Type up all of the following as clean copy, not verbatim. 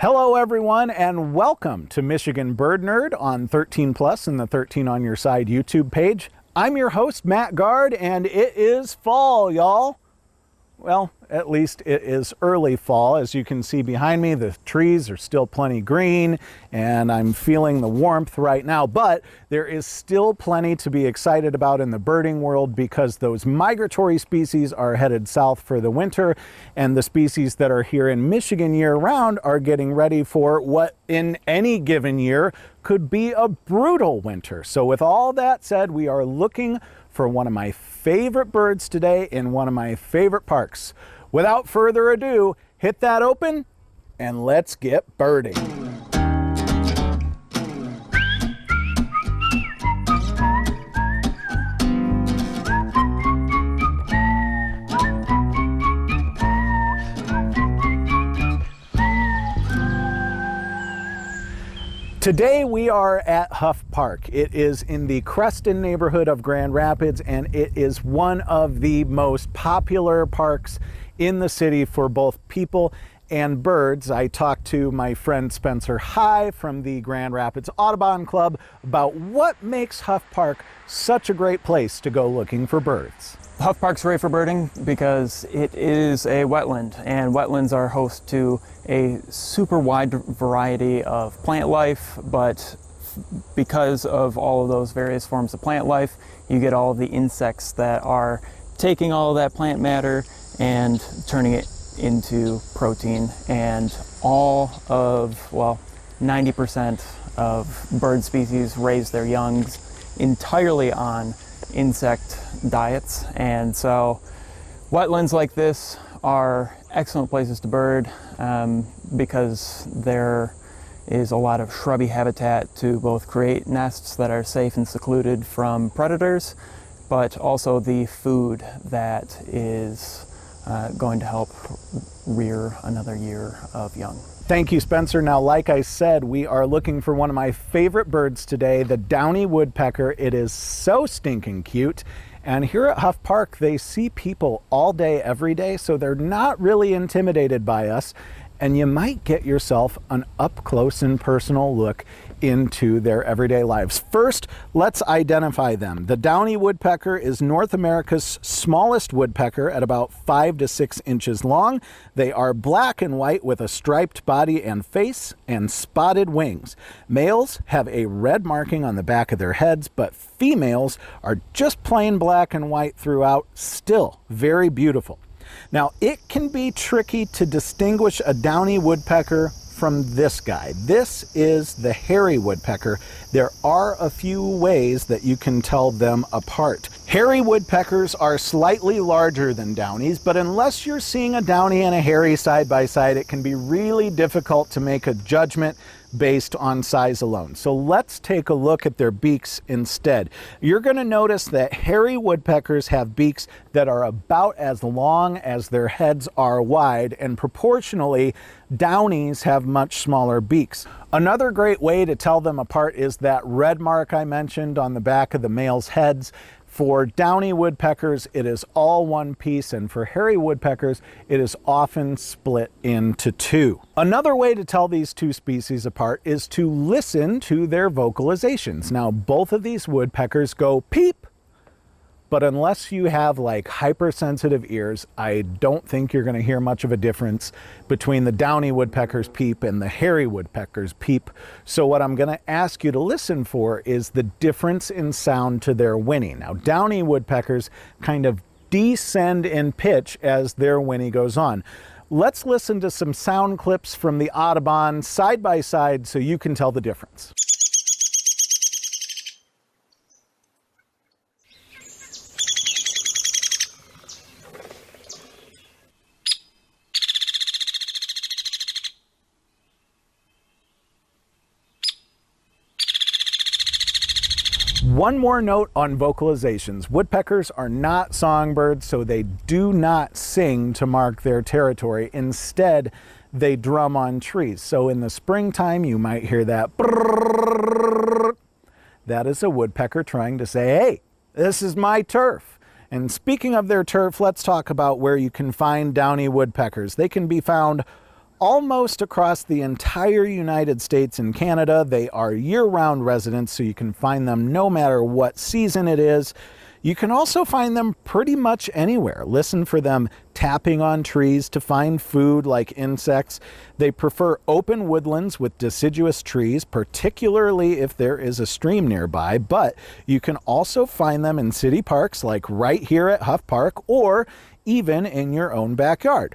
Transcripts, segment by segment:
Hello everyone and welcome to Michigan Bird Nerd on 13 Plus and the 13 on Your Side YouTube page. I'm your host Matt Gard and it is fall, y'all. Well, at least it is early fall. As you can see behind me, the trees are still plenty green and I'm feeling the warmth right now, but there is still plenty to be excited about in the birding world because those migratory species are headed south for the winter and the species that are here in Michigan year-round are getting ready for what in any given year could be a brutal winter. So with all that said, we are looking for one of my favorite birds today in one of my favorite parks. Without further ado, hit that open and let's get birding. Today we are at Huff Park. It is in the Creston neighborhood of Grand Rapids and it is one of the most popular parks in the city for both people and birds. I talked to my friend Spencer High from the Grand Rapids Audubon Club about what makes Huff Park such a great place to go looking for birds. Huff Park's great for birding because it is a wetland, and wetlands are host to a super wide variety of plant life, but because of all of those various forms of plant life, you get all of the insects that are taking all of that plant matter and turning it into protein, and all of, well, 90% of bird species raise their youngs entirely on insect diets, and so wetlands like this are excellent places to bird because there is a lot of shrubby habitat to both create nests that are safe and secluded from predators, but also the food that is going to help rear another year of young. Thank you, Spencer. Now, like I said, we are looking for one of my favorite birds today, the Downy Woodpecker. It is so stinking cute. And here at Huff Park, they see people all day, every day, so they're not really intimidated by us. And you might get yourself an up-close and personal look into their everyday lives. First, let's identify them. The Downy Woodpecker is North America's smallest woodpecker at about 5 to 6 inches long. They are black and white with a striped body and face and spotted wings. Males have a red marking on the back of their heads, but females are just plain black and white throughout, still very beautiful. Now, it can be tricky to distinguish a Downy Woodpecker from this guy. This is the hairy woodpecker. There are a few ways that you can tell them apart. Hairy woodpeckers are slightly larger than Downies, but unless you're seeing a Downy and a hairy side by side, it can be really difficult to make a judgment based on size alone. So let's take a look at their beaks instead. You're going to notice that hairy woodpeckers have beaks that are about as long as their heads are wide, and proportionally, Downies have much smaller beaks. Another great way to tell them apart is that red mark I mentioned on the back of the male's heads. For Downy woodpeckers, it is all one piece, and for hairy woodpeckers, it is often split into two. Another way to tell these two species apart is to listen to their vocalizations. Now, both of these woodpeckers go peep, but unless you have like hypersensitive ears, I don't think you're going to hear much of a difference between the Downy woodpecker's peep and the hairy woodpecker's peep. So what I'm going to ask you to listen for is the difference in sound to their whinny. Now, Downy woodpeckers kind of descend in pitch as their whinny goes on. Let's listen to some sound clips from the Audubon side by side so you can tell the difference. One more note on vocalizations. Woodpeckers are not songbirds, so they do not sing to mark their territory. Instead, they drum on trees. So in the springtime, you might hear that brrrr. That is a woodpecker trying to say, hey, this is my turf. And speaking of their turf, let's talk about where you can find Downy woodpeckers. They can be found almost across the entire United States and Canada. They are year-round residents, so you can find them no matter what season it is. You can also find them pretty much anywhere. Listen for them tapping on trees to find food like insects. They prefer open woodlands with deciduous trees, particularly if there is a stream nearby, but you can also find them in city parks like right here at Huff Park, or even in your own backyard.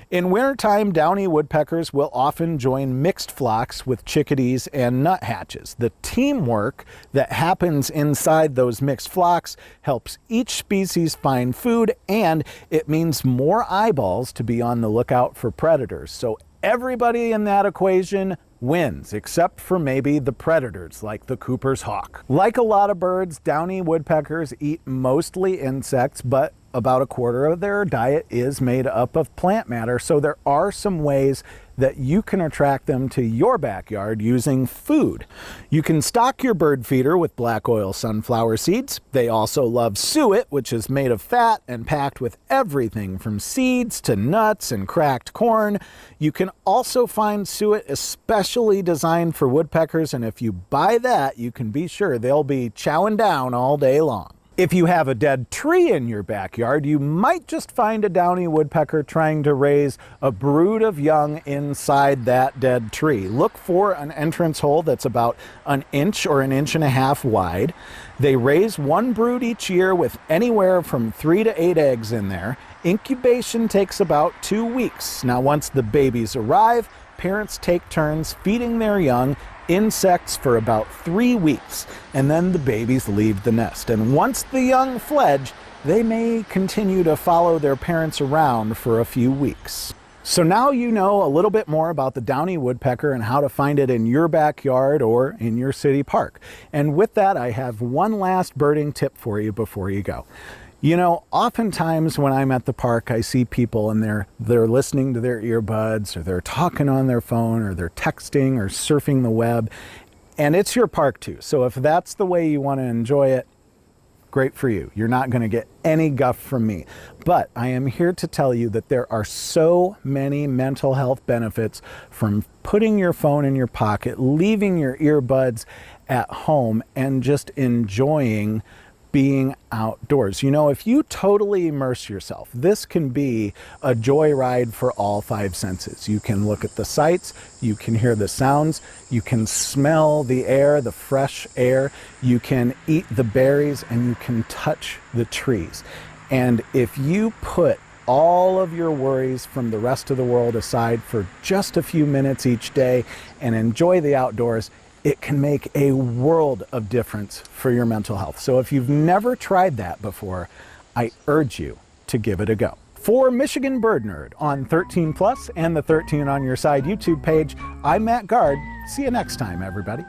In wintertime, downy woodpeckers will often join mixed flocks with chickadees and nuthatches. The teamwork that happens inside those mixed flocks helps each species find food, and it means more eyeballs to be on the lookout for predators. So everybody in that equation wins, except for maybe the predators like the Cooper's hawk. Like a lot of birds, downy woodpeckers eat mostly insects, but about a quarter of their diet is made up of plant matter, so there are some ways that you can attract them to your backyard using food. You can stock your bird feeder with black oil sunflower seeds. They also love suet, which is made of fat and packed with everything from seeds to nuts and cracked corn. You can also find suet especially designed for woodpeckers, and if you buy that, you can be sure they'll be chowing down all day long. If you have a dead tree in your backyard, you might just find a downy woodpecker trying to raise a brood of young inside that dead tree. Look for an entrance hole that's about an inch or an inch and a half wide. They raise one brood each year with anywhere from 3 to 8 eggs in there. Incubation takes about 2 weeks. Now, once the babies arrive, parents take turns feeding their young insects for about 3 weeks, and then the babies leave the nest. And once the young fledge, they may continue to follow their parents around for a few weeks. So now you know a little bit more about the downy woodpecker and how to find it in your backyard or in your city park. And with that, I have one last birding tip for you before you go. You know, oftentimes when I'm at the park, I see people and they're listening to their earbuds, or they're talking on their phone, or they're texting or surfing the web. And it's your park too. So if that's the way you want to enjoy it, great for you. You're not going to get any guff from me. But I am here to tell you that there are so many mental health benefits from putting your phone in your pocket, leaving your earbuds at home, and just enjoying being outdoors. You know, if you totally immerse yourself, this can be a joyride for all 5 senses. You can look at the sights, you can hear the sounds, you can smell the air, the fresh air, you can eat the berries, and you can touch the trees. And if you put all of your worries from the rest of the world aside for just a few minutes each day and enjoy the outdoors, it can make a world of difference for your mental health. So if you've never tried that before, I urge you to give it a go. For Michigan Bird Nerd on 13 Plus and the 13 on Your Side YouTube page, I'm Matt Gard. See you next time, everybody.